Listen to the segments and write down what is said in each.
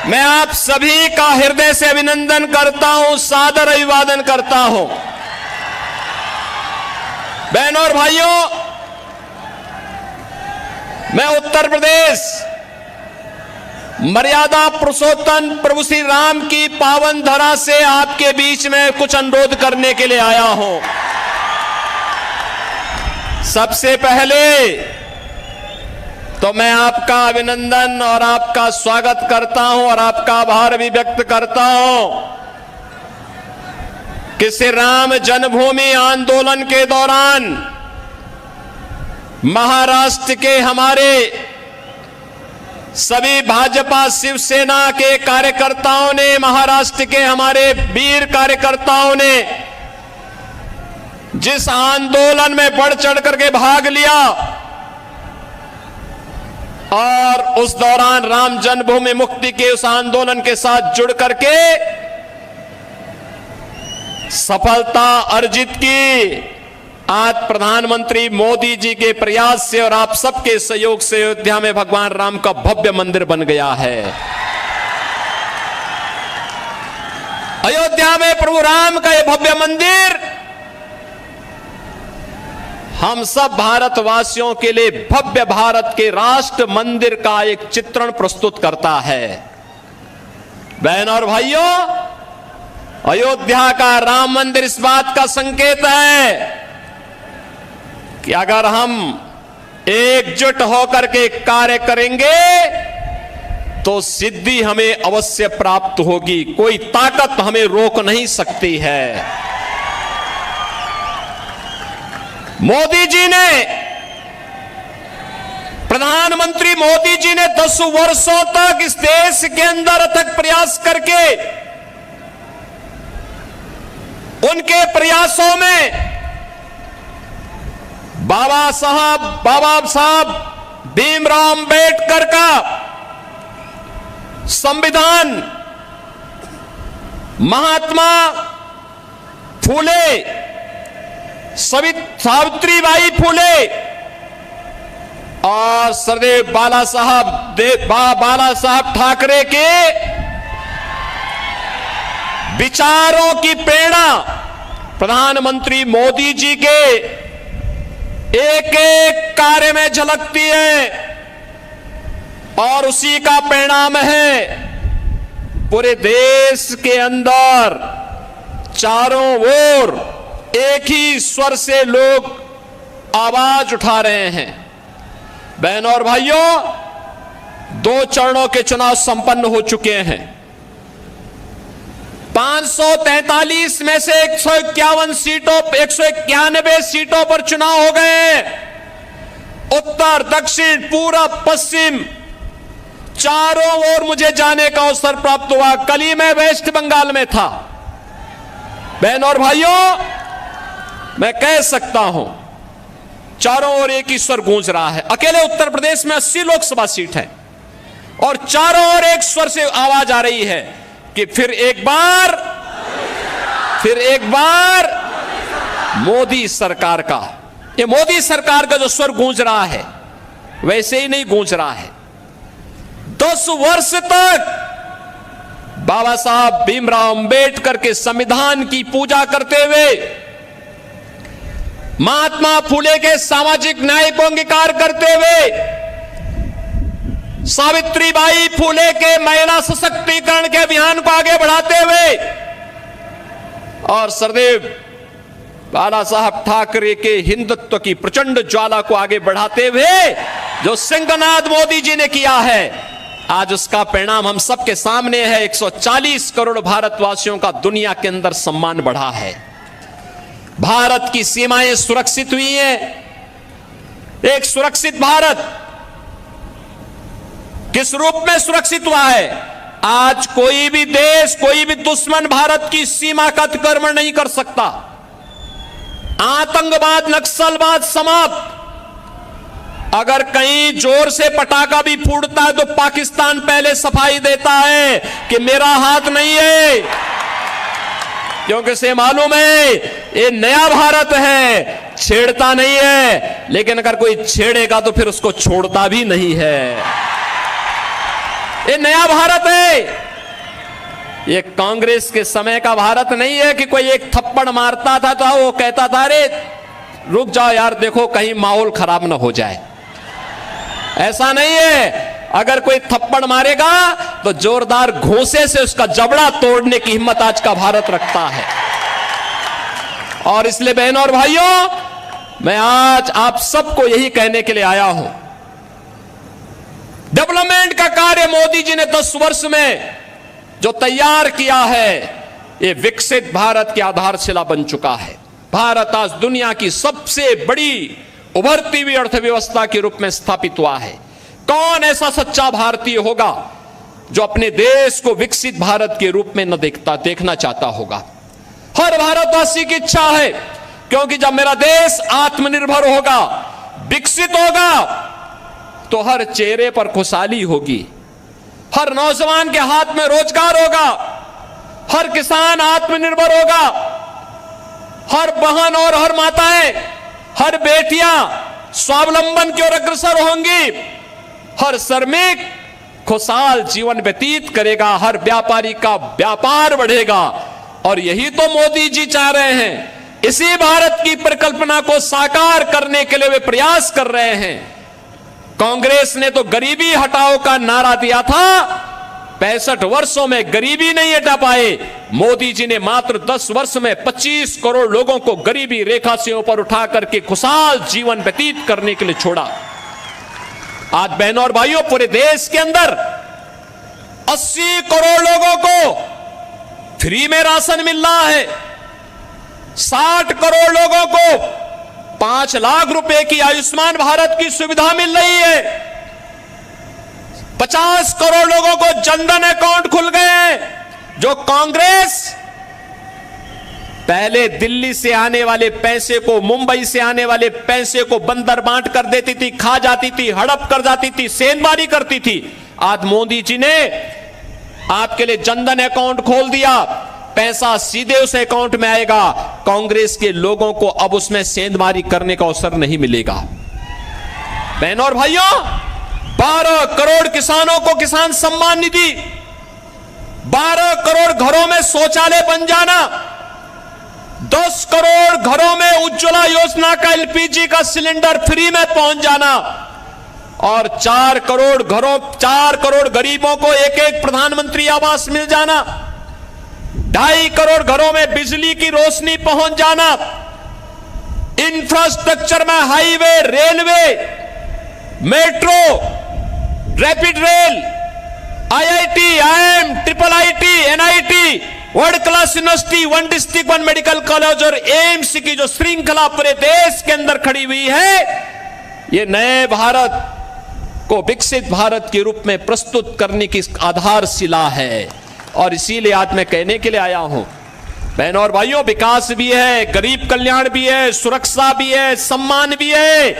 मैं आप सभी का हृदय से अभिनंदन करता हूं, सादर अभिवादन करता हूं। बहनों और भाइयों, मैं उत्तर प्रदेश मर्यादा पुरुषोत्तम प्रभु श्री राम की पावन धरा से आपके बीच में कुछ अनुरोध करने के लिए आया हूं। सबसे पहले तो मैं आपका अभिनंदन और आपका स्वागत करता हूं और आपका आभार भी व्यक्त करता हूं कि श्री राम जन्मभूमि आंदोलन के दौरान महाराष्ट्र के हमारे सभी भाजपा शिवसेना के कार्यकर्ताओं ने, महाराष्ट्र के हमारे वीर कार्यकर्ताओं ने जिस आंदोलन में बढ़ चढ़ करके भाग लिया और उस दौरान राम जन्मभूमि मुक्ति के उस आंदोलन के साथ जुड़ करके सफलता अर्जित की, आज प्रधानमंत्री मोदी जी के प्रयास से और आप सबके सहयोग से अयोध्या में भगवान राम का भव्य मंदिर बन गया है। अयोध्या में प्रभु राम का यह भव्य मंदिर हम सब भारतवासियों के लिए भव्य भारत के राष्ट्र मंदिर का एक चित्रण प्रस्तुत करता है। बहनों और भाइयों, अयोध्या का राम मंदिर इस बात का संकेत है कि अगर हम एकजुट होकर के कार्य करेंगे तो सिद्धि हमें अवश्य प्राप्त होगी। कोई ताकत हमें रोक नहीं सकती है। मोदी जी ने, प्रधानमंत्री मोदी जी ने 10 वर्षों तक इस देश के अंदर अथक प्रयास करके उनके प्रयासों में बाबा साहब भीमराव अंबेडकर का संविधान, महात्मा फूले, सावित्रीबाई फूले और सरदेव बाला साहब ठाकरे के विचारों की प्रेरणा प्रधानमंत्री मोदी जी के एक एक कार्य में झलकती है और उसी का परिणाम है पूरे देश के अंदर चारों ओर एक ही स्वर से लोग आवाज उठा रहे हैं। बहनों और भाइयों, 2 चरणों के चुनाव संपन्न हो चुके हैं। 543 में से 191 सीटों पर चुनाव हो गए। उत्तर, दक्षिण, पूरब, पश्चिम चारों ओर मुझे जाने का अवसर प्राप्त हुआ। कल ही मैं वेस्ट बंगाल में था। बहनों और भाइयों, मैं कह सकता हूं चारों ओर एक ही स्वर गूंज रहा है। अकेले उत्तर प्रदेश में 80 लोकसभा सीट है और चारों ओर एक स्वर से आवाज आ रही है कि फिर एक बार मोदी सरकार का, ये मोदी सरकार का जो स्वर गूंज रहा है वैसे ही नहीं गूंज रहा है। 10 वर्ष तक बाबा साहब भीमराव अंबेडकर के संविधान की पूजा करते हुए, महात्मा फूले के सामाजिक न्याय को अंगीकार करते हुए, सावित्रीबाई फूले के महिला सशक्तिकरण के अभियान को आगे बढ़ाते हुए और सरदेव बाला साहब ठाकरे के हिंदुत्व की प्रचंड ज्वाला को आगे बढ़ाते हुए जो सिंहनाद मोदी जी ने किया है, आज उसका परिणाम हम सबके सामने है। 140 करोड़ भारतवासियों का दुनिया के अंदर सम्मान बढ़ा है। भारत की सीमाएं सुरक्षित हुई हैं। एक सुरक्षित भारत किस रूप में सुरक्षित हुआ है? आज कोई भी देश, कोई भी दुश्मन भारत की सीमा का अतिक्रमण नहीं कर सकता। आतंकवाद, नक्सलवाद समाप्त। अगर कहीं जोर से पटाखा भी फूटता है तो पाकिस्तान पहले सफाई देता है कि मेरा हाथ नहीं है, क्योंकि से मालूम है ये नया भारत है, छेड़ता नहीं है। लेकिन अगर कोई छेड़ेगा तो फिर उसको छोड़ता भी नहीं है। ये नया भारत है। ये कांग्रेस के समय का भारत नहीं है कि कोई एक थप्पड़ मारता था तो वो कहता था अरे रुक जाओ यार, देखो कहीं माहौल खराब ना हो जाए। ऐसा नहीं है। अगर कोई थप्पड़ मारेगा तो जोरदार घूंसे से उसका जबड़ा तोड़ने की हिम्मत आज का भारत रखता है। और इसलिए बहनों और भाइयों, मैं आज आप सबको यही कहने के लिए आया हूं, डेवलपमेंट का कार्य मोदी जी ने 10 वर्ष में जो तैयार किया है, ये विकसित भारत की आधारशिला बन चुका है। भारत आज दुनिया की सबसे बड़ी उभरती हुई अर्थव्यवस्था के रूप में स्थापित हुआ है। कौन ऐसा सच्चा भारतीय होगा जो अपने देश को विकसित भारत के रूप में न देखना चाहता होगा। हर भारतवासी की इच्छा है, क्योंकि जब मेरा देश आत्मनिर्भर होगा, विकसित होगा, तो हर चेहरे पर खुशहाली होगी, हर नौजवान के हाथ में रोजगार होगा, हर किसान आत्मनिर्भर होगा, हर बहन और हर माताएं, हर बेटियां स्वावलंबन की ओर अग्रसर होंगी, हर श्रमिक खुशहाल जीवन व्यतीत करेगा, हर व्यापारी का व्यापार बढ़ेगा। और यही तो मोदी जी चाह रहे हैं। इसी भारत की परिकल्पना को साकार करने के लिए वे प्रयास कर रहे हैं। कांग्रेस ने तो गरीबी हटाओ का नारा दिया था, 65 वर्षों में गरीबी नहीं हटा पाए। मोदी जी ने मात्र 10 वर्ष में 25 करोड़ लोगों को गरीबी रेखा से ऊपर उठा करके खुशहाल जीवन व्यतीत करने के लिए छोड़ा। आज बहनों और भाइयों, पूरे देश के अंदर 80 करोड़ लोगों को फ्री में राशन मिल रहा है। 60 करोड़ लोगों को 5 लाख रुपए की आयुष्मान भारत की सुविधा मिल रही है। 50 करोड़ लोगों को जनधन अकाउंट खुल गए हैं। जो कांग्रेस पहले दिल्ली से आने वाले पैसे को, मुंबई से आने वाले पैसे को बंदर बांट कर देती थी, खा जाती थी, हड़प कर जाती थी, सेंधमारी करती थी, आज मोदी जी ने आपके लिए जनधन अकाउंट खोल दिया। पैसा सीधे उस अकाउंट में आएगा। कांग्रेस के लोगों को अब उसमें सेंधमारी करने का अवसर नहीं मिलेगा। बहनों और भाइयों, 12 करोड़ किसानों को किसान सम्मान निधि, 12 करोड़ घरों में शौचालय बन जाना, 10 करोड़ घरों में उज्ज्वला योजना का LPG का सिलेंडर फ्री में पहुंच जाना, और 4 करोड़ गरीबों को एक प्रधानमंत्री आवास मिल जाना, 2.5 करोड़ घरों में बिजली की रोशनी पहुंच जाना, इंफ्रास्ट्रक्चर में highway, railway, metro, rapid rail, IIT, IIM, IIIT, NIT, world class university, 1 district 1 medical college और एम्स की जो श्रृंखला पूरे देश के अंदर खड़ी हुई है, ये नए भारत को विकसित भारत के रूप में प्रस्तुत करने की आधारशिला है। और इसीलिए आज मैं कहने के लिए आया हूं, बहनों और भाइयों, विकास भी है, गरीब कल्याण भी है, सुरक्षा भी है, सम्मान भी है,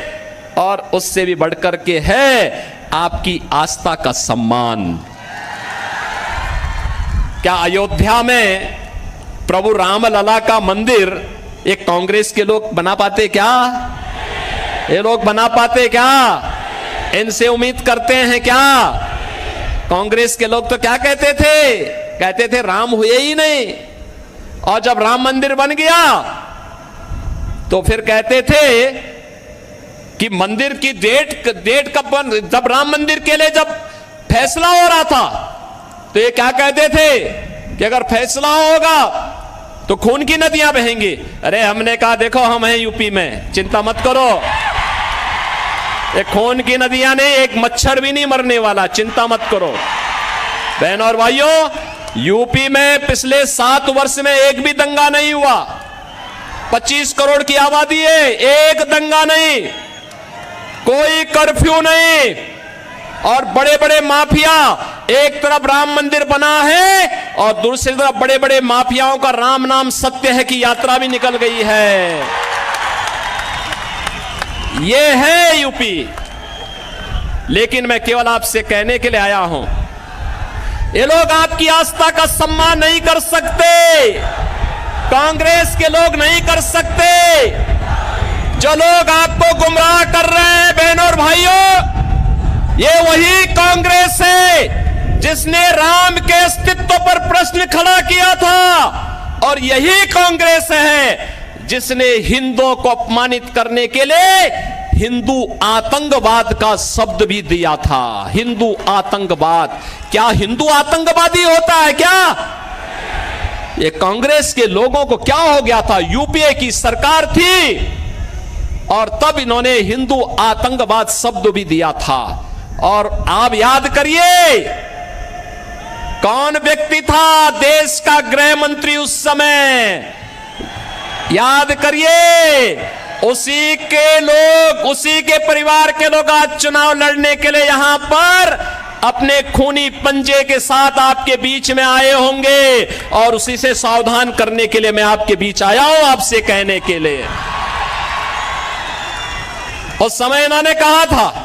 और उससे भी बढ़कर के है आपकी आस्था का सम्मान। क्या अयोध्या में प्रभु रामलला का मंदिर एक कांग्रेस के लोग बना पाते क्या? ये लोग बना पाते क्या? इनसे उम्मीद करते हैं क्या? कांग्रेस के लोग तो क्या कहते थे राम हुए ही नहीं, और जब राम मंदिर बन गया तो फिर कहते थे कि मंदिर की डेट कब बन, जब राम मंदिर के लिए जब फैसला हो रहा था तो ये क्या कहते थे कि अगर फैसला होगा तो खून की नदियां बहेंगी। अरे हमने कहा देखो हम हैं यूपी में, चिंता मत करो, एक खून की नदियां नहीं, एक मच्छर भी नहीं मरने वाला, चिंता मत करो। बहनों और भाइयों, यूपी में पिछले 7 वर्ष में एक भी दंगा नहीं हुआ। 25 करोड़ की आबादी है, एक दंगा नहीं, कोई कर्फ्यू नहीं, और बड़े बड़े माफिया, एक तरफ राम मंदिर बना है और दूसरी तरफ बड़े बड़े माफियाओं का राम नाम सत्य है की यात्रा भी निकल गई है। ये है यूपी। लेकिन मैं केवल आपसे कहने के लिए आया हूं, ये लोग आपकी आस्था का सम्मान नहीं कर सकते, कांग्रेस के लोग नहीं कर सकते। जो लोग आपको गुमराह कर रहे हैं बहनों और भाइयों, ये वही कांग्रेस है जिसने राम के अस्तित्व पर प्रश्न खड़ा किया था, और यही कांग्रेस है जिसने हिंदुओं को अपमानित करने के लिए हिंदू आतंकवाद का शब्द भी दिया था। हिंदू आतंकवाद, क्या हिंदू आतंकवादी होता है क्या? ये कांग्रेस के लोगों को क्या हो गया था? यूपीए की सरकार थी और तब इन्होंने हिंदू आतंकवाद शब्द भी दिया था। और आप याद करिए कौन व्यक्ति था देश का गृह मंत्री उस समय, याद करिए। उसी के लोग, उसी के परिवार के लोग आज चुनाव लड़ने के लिए यहां पर अपने खूनी पंजे के साथ आपके बीच में आए होंगे, और उसी से सावधान करने के लिए मैं आपके बीच आया हूं, आपसे कहने के लिए। उस समय इन्होंने कहा था,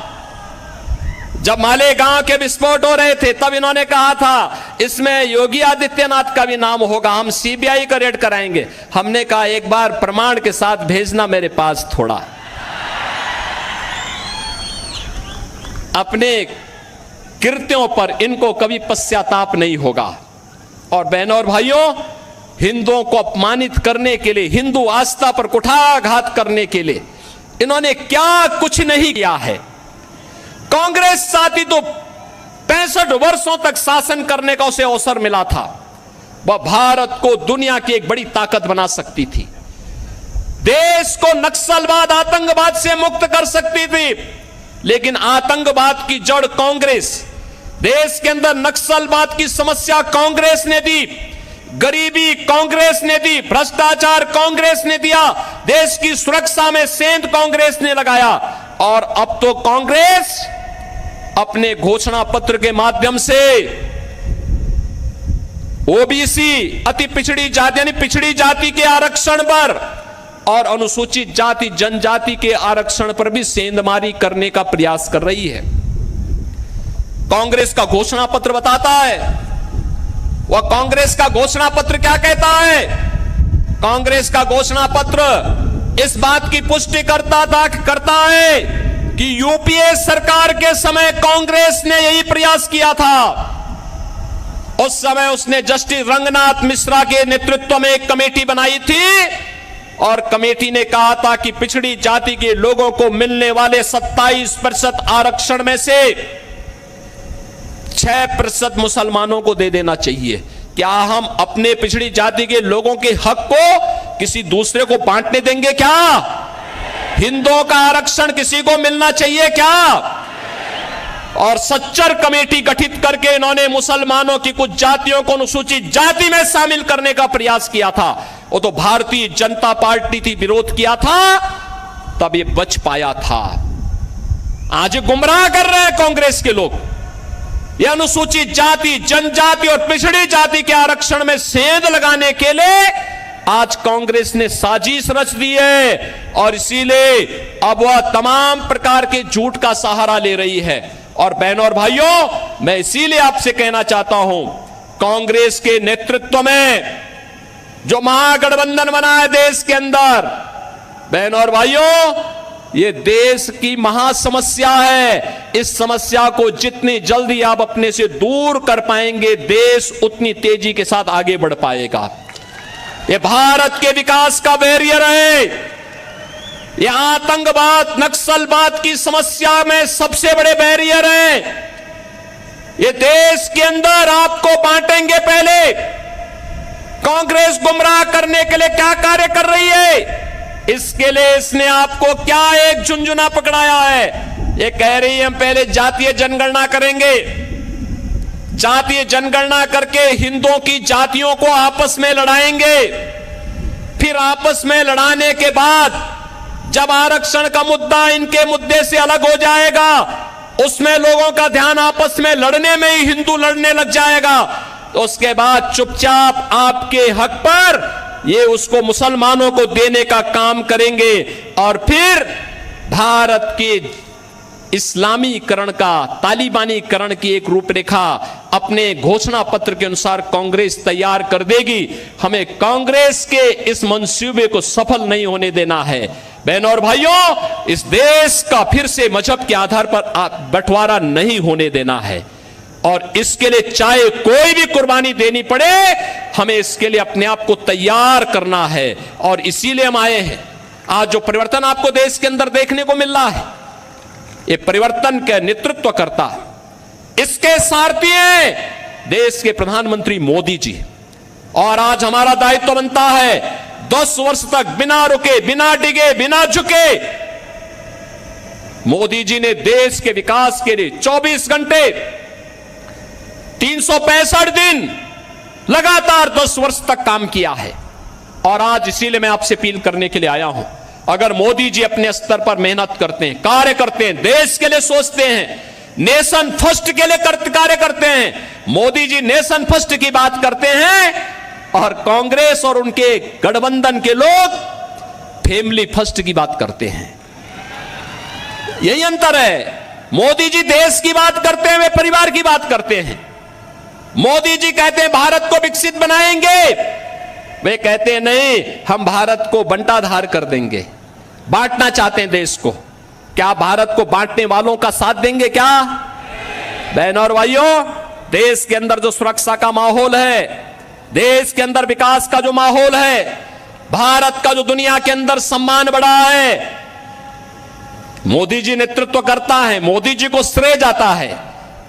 जब मालेगांव के विस्फोट हो रहे थे, तब इन्होंने कहा था इसमें योगी आदित्यनाथ का भी नाम होगा, हम सीबीआई का रेड कराएंगे। हमने कहा एक बार प्रमाण के साथ भेजना मेरे पास थोड़ा। अपने कृत्यों पर इनको कभी पश्चाताप नहीं होगा। और बहनों और भाइयों, हिंदुओं को अपमानित करने के लिए, हिंदू आस्था पर कुठाराघात करने के लिए इन्होंने क्या कुछ नहीं किया है। कांग्रेस साथी तो 65 वर्षों तक शासन करने का उसे अवसर मिला था। वह भारत को दुनिया की एक बड़ी ताकत बना सकती थी, देश को नक्सलवाद, आतंकवाद से मुक्त कर सकती थी। लेकिन आतंकवाद की जड़ कांग्रेस, देश के अंदर नक्सलवाद की समस्या कांग्रेस ने दी, गरीबी कांग्रेस ने दी, भ्रष्टाचार कांग्रेस ने दिया, देश की सुरक्षा में सेंध कांग्रेस ने लगाया। और अब तो कांग्रेस अपने घोषणा पत्र के माध्यम से ओबीसी, अति पिछड़ी जाति यानी पिछड़ी जाति के आरक्षण पर और अनुसूचित जाति जनजाति के आरक्षण पर भी सेंधमारी करने का प्रयास कर रही है। कांग्रेस का घोषणा पत्र बताता है, वह कांग्रेस का घोषणा पत्र क्या कहता है? कांग्रेस का घोषणा पत्र इस बात की पुष्टि करता है कि यूपीए सरकार के समय कांग्रेस ने यही प्रयास किया था। उस समय उसने जस्टिस रंगनाथ मिश्रा के नेतृत्व में एक कमेटी बनाई थी और कमेटी ने कहा था कि पिछड़ी जाति के लोगों को मिलने वाले 27% आरक्षण में से 6% मुसलमानों को दे देना चाहिए। क्या हम अपने पिछड़ी जाति के लोगों के हक को किसी दूसरे को बांटने देंगे क्या? हिंदुओं का आरक्षण किसी को मिलना चाहिए क्या? और सच्चर कमेटी गठित करके इन्होंने मुसलमानों की कुछ जातियों को अनुसूचित जाति में शामिल करने का प्रयास किया था। वो तो भारतीय जनता पार्टी थी, विरोध किया था, तब ये बच पाया था। आज गुमराह कर रहे हैं कांग्रेस के लोग। ये अनुसूचित जाति, जनजाति और पिछड़ी जाति के आरक्षण में सेंध लगाने के लिए आज कांग्रेस ने साजिश रच दी है और इसीलिए अब वह तमाम प्रकार के झूठ का सहारा ले रही है। और बहनों और भाइयों, मैं इसीलिए आपसे कहना चाहता हूं, कांग्रेस के नेतृत्व में जो महागठबंधन बना है देश के अंदर, बहनों और भाइयों, ये देश की महासमस्या है। इस समस्या को जितनी जल्दी आप अपने से दूर कर पाएंगे, देश उतनी तेजी के साथ आगे बढ़ पाएगा। ये भारत के विकास का बैरियर है। ये आतंकवाद, नक्सलवाद की समस्या में सबसे बड़े बैरियर है। ये देश के अंदर आपको बांटेंगे। पहले कांग्रेस गुमराह करने के लिए क्या कार्य कर रही है, इसके लिए इसने आपको क्या एक झुंझुना पकड़ाया है। ये कह रही है हम पहले जातीय जनगणना करेंगे, जातीय जनगणना करके हिंदुओं की जातियों को आपस में लड़ाएंगे, फिर आपस में लड़ाने के बाद जब आरक्षण का मुद्दा इनके मुद्दे से अलग हो जाएगा, उसमें लोगों का ध्यान आपस में लड़ने में ही हिंदू लड़ने लग जाएगा, तो उसके बाद चुपचाप आपके हक पर ये उसको मुसलमानों को देने का काम करेंगे और फिर भारत के इस्लामीकरण का, तालिबानीकरण की एक रूपरेखा अपने घोषणा पत्र के अनुसार कांग्रेस तैयार कर देगी। हमें कांग्रेस के इस मंसूबे को सफल नहीं होने देना है। बहनों और भाइयों, इस देश का फिर से मजहब के आधार पर बंटवारा नहीं होने देना है। और इसके लिए चाहे कोई भी कुर्बानी देनी पड़े, हमें इसके लिए अपने आप को तैयार करना है। और इसीलिए हम आए हैं। आज जो परिवर्तन आपको देश के अंदर देखने को मिल रहा है, ये परिवर्तन का नेतृत्व करता, इसके सारथी हैं देश के प्रधानमंत्री मोदी जी। और आज हमारा दायित्व बनता है 10 वर्ष तक बिना रुके, बिना डिगे, बिना झुके मोदी जी ने देश के विकास के लिए 24 घंटे 365 दिन लगातार 10 वर्ष तक काम किया है। और आज इसीलिए मैं आपसे अपील करने के लिए आया हूं, अगर मोदी जी अपने स्तर पर मेहनत करते हैं, कार्य करते हैं, देश के लिए सोचते हैं, नेशन फर्स्ट के लिए कार्य करते हैं, मोदी जी नेशन फर्स्ट की बात करते हैं और कांग्रेस और उनके गठबंधन के लोग फैमिली फर्स्ट की बात करते हैं। यही अंतर है। मोदी जी देश की बात करते हैं, वे परिवार की बात करते हैं। मोदी जी कहते हैं भारत को विकसित बनाएंगे, वे कहते हैं नहीं, हम भारत को बंटाधार कर देंगे, बांटना चाहते हैं देश को। क्या भारत को बांटने वालों का साथ देंगे क्या? बहनों और भाइयों, देश के अंदर जो सुरक्षा का माहौल है, देश के अंदर विकास का जो माहौल है, भारत का जो दुनिया के अंदर सम्मान बढ़ा है, मोदी जी नेतृत्व करता है, मोदी जी को श्रेय जाता है।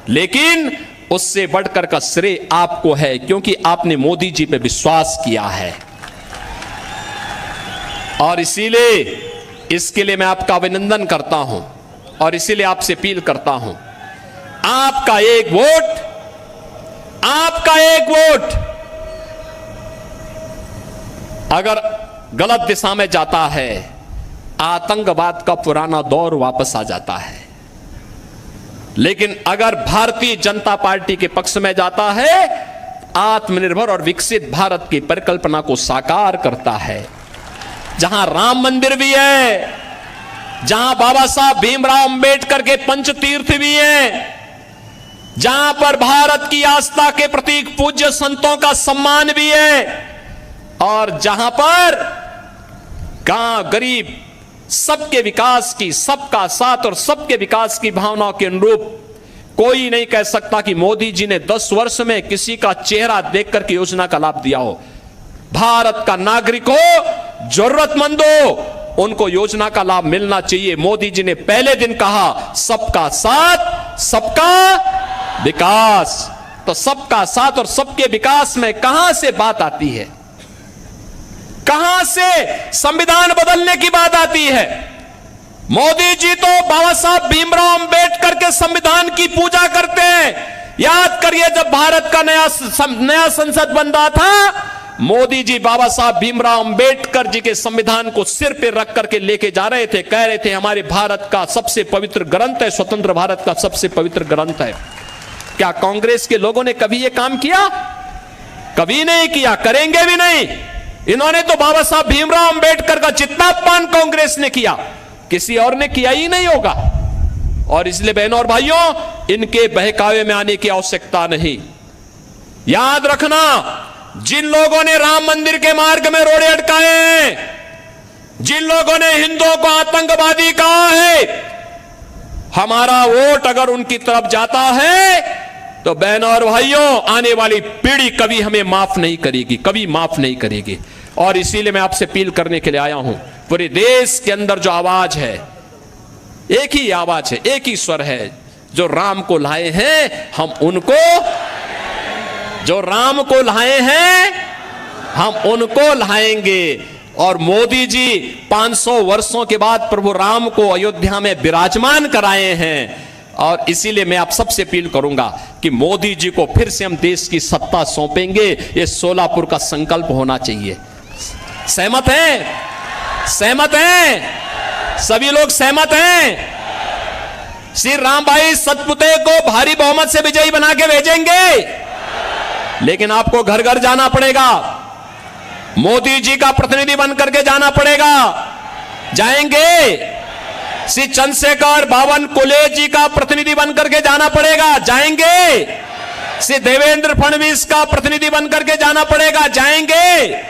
लेकिन उससे बढ़कर का श्रेय आपको है, क्योंकि आपने मोदी जी पे विश्वास किया है। और इसीलिए इसके लिए मैं आपका अभिनंदन करता हूं और इसीलिए आपसे अपील करता हूं, आपका एक वोट, आपका एक वोट अगर गलत दिशा में जाता है, आतंकवाद का पुराना दौर वापस आ जाता है। लेकिन अगर भारतीय जनता पार्टी के पक्ष में जाता है, आत्मनिर्भर और विकसित भारत की परिकल्पना को साकार करता है। जहां राम मंदिर भी है, जहां बाबा साहब भीमराव अंबेडकर के पंचतीर्थ भी हैं, जहां पर भारत की आस्था के प्रतीक पूज्य संतों का सम्मान भी है, और जहां पर गांव गरीब सबके विकास की, सबका साथ और सबके विकास की भावनाओं के अनुरूप कोई नहीं कह सकता कि मोदी जी ने 10 वर्ष में किसी का चेहरा देखकर के योजना का लाभ दिया हो। भारत का नागरिक हो, जरूरतमंद हो, उनको योजना का लाभ मिलना चाहिए। मोदी जी ने पहले दिन कहा सबका साथ, सबका विकास। तो सबका साथ और सबके विकास में कहां से बात आती है, कहां से संविधान बदलने की बात आती है? मोदी जी तो बाबा साहब भीमराव अंबेडकर के संविधान की पूजा करते हैं। याद करिए, जब भारत का नया संसद बन रहा था, मोदी जी बाबा साहब भीमराव अंबेडकर जी के संविधान को सिर पे रख करके लेके जा रहे थे, कह रहे थे हमारे भारत का सबसे पवित्र ग्रंथ है, स्वतंत्र भारत का सबसे पवित्र ग्रंथ है। क्या कांग्रेस के लोगों ने कभी यह काम किया? कभी नहीं किया, करेंगे भी नहीं। इन्होंने तो बाबा साहब भीमराव अंबेडकर का जितना अपमान कांग्रेस ने किया, किसी और ने किया ही नहीं होगा। और इसलिए बहनों और भाइयों, इनके बहकावे में आने की आवश्यकता नहीं। याद रखना, जिन लोगों ने राम मंदिर के मार्ग में रोड़े अटकाए हैं, जिन लोगों ने हिंदुओं को आतंकवादी कहा है, हमारा वोट अगर उनकी तरफ जाता है तो बहनों और भाइयों, आने वाली पीढ़ी कभी हमें माफ नहीं करेगी, कभी माफ नहीं करेगी। और इसीलिए मैं आपसे अपील करने के लिए आया हूं, पूरे देश के अंदर जो आवाज है, एक ही आवाज है, एक ही स्वर है। जो राम को लाए हैं हम उनको, जो राम को लाए हैं हम उनको लाएंगे। और मोदी जी 500 वर्षों के बाद प्रभु राम को अयोध्या में विराजमान कराए हैं। और इसीलिए मैं आप सबसे अपील करूंगा कि मोदी जी को फिर से हम देश की सत्ता सौंपेंगे। ये सोलापुर का संकल्प होना चाहिए। सहमत हैं? सहमत हैं? सभी लोग सहमत हैं? श्री राम भाई सतपुते को भारी बहुमत से विजयी बना के भेजेंगे, लेकिन आपको घर घर जाना पड़ेगा, मोदी जी का प्रतिनिधि बन करके जाना पड़ेगा। जाएंगे? श्री चंद्रशेखर बावन कुले जी का प्रतिनिधि बन करके जाना पड़ेगा। जाएंगे? श्री देवेंद्र फडणवीस का प्रतिनिधि बन करके जाना पड़ेगा। जाएंगे?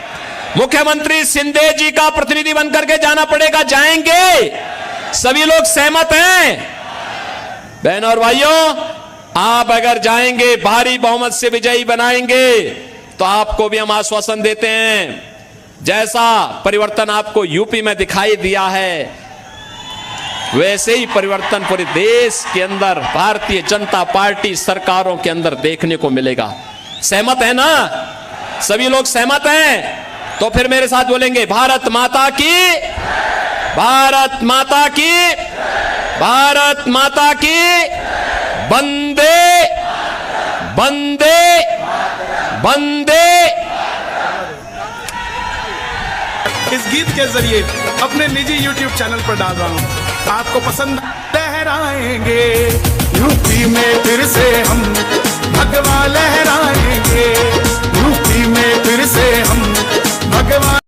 मुख्यमंत्री शिंदे जी का प्रतिनिधि बन करके जाना पड़ेगा। जाएंगे? सभी लोग सहमत हैं? बहनों और भाइयों, आप अगर जाएंगे, भारी बहुमत से विजयी बनाएंगे, तो आपको भी हम आश्वासन देते हैं, जैसा परिवर्तन आपको यूपी में दिखाई दिया है, वैसे ही परिवर्तन पूरे देश के अंदर भारतीय जनता पार्टी सरकारों के अंदर देखने को मिलेगा। सहमत है ना? सभी लोग सहमत हैं? तो फिर मेरे साथ बोलेंगे, भारत माता की, भारत माता की, भारत माता की, वंदे वंदे वंदे। इस गीत के जरिए अपने निजी YouTube चैनल पर डाल रहा हूँ, आपको पसंद लहराएंगे, यूपी में फिर से हम भगवा लहराएंगे, यूपी में फिर से हम भगवा